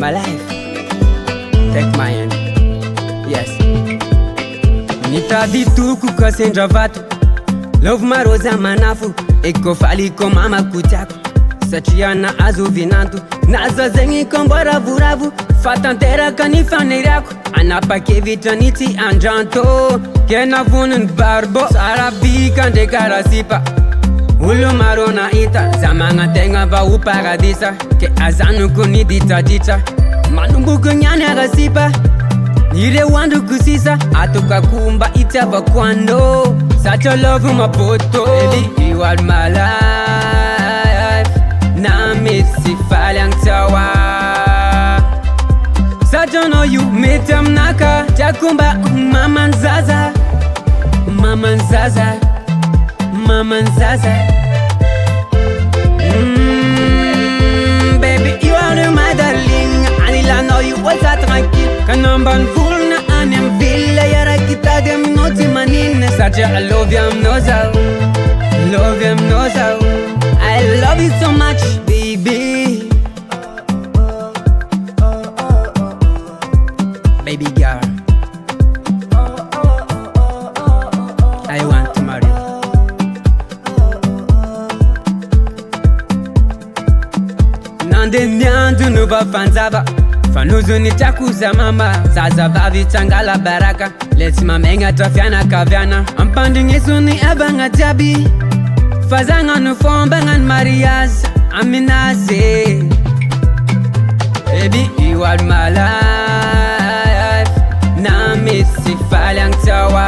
my life. Take my hand. Yes. Nitady toko sendra vato. Love maroza manafo. Eko faliko mama kutiako. Satria nahazo vinanto. Naza zegny kombo ravoravo. Fatanteraka ny faniriako. Anapakevitra ny tsy andranto. Kena voniny barbo. Sarabika ndraika rasipa. Olo maro nahita. Za magnategna mba ho paradisa. Ke azanoko ny ditaditra. Manomboky nyany arasipa. Ireo androko sisa. Atokako mba itiavako ano. Satria love mapoto. Baby, you are my life. Na misy faly agny tsawa. Satria no you mety aminaka. Tiako mba mamanzaza. Mamanzaza. Mamanzaza. Baby, you are my darling. Anila know you always tranquille. Kanambany volona any am ville. Yara kitady aminao tsy manina. Satria I love you aminao zao. Love you aminao zao. I love you so much, baby. Baby girl, I want to marry you. Nande niandro no vafanjava. Fanozony tiako za mama. Zazavavy tsangala baraka. Le tsy mamegna fianakaviana. Ampandrignesony avagna jiaby. Fazagnano fombagnano mariage aminazy. Baby, you are my life. Na misy faly agny tsawa.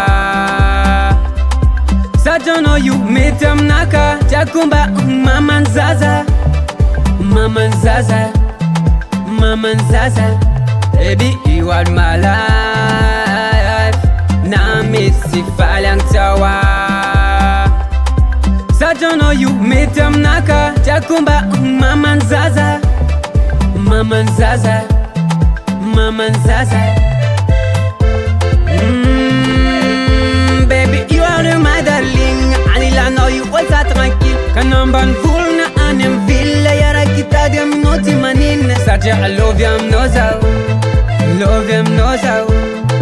Satria no you mety aminaka. Tiako mba mamanzaza. Mamanzaza. Mamanzaza. Baby, you are my life. Na misy faly agny tsawa. Satria no you mety aminaka. Tiako mba mamanzaza. Mamanzaza. Mamanzaza. Baby, you are my darling. Anila know you always tranquille. Kanambany volona any am ville. Yara kitady aminao tsy manina. Satria I love you aminao zao. Love you aminao zao.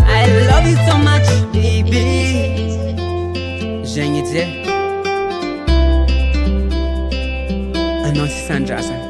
I love you so much, baby. Zegny ty zay. Anao sy sandrasana.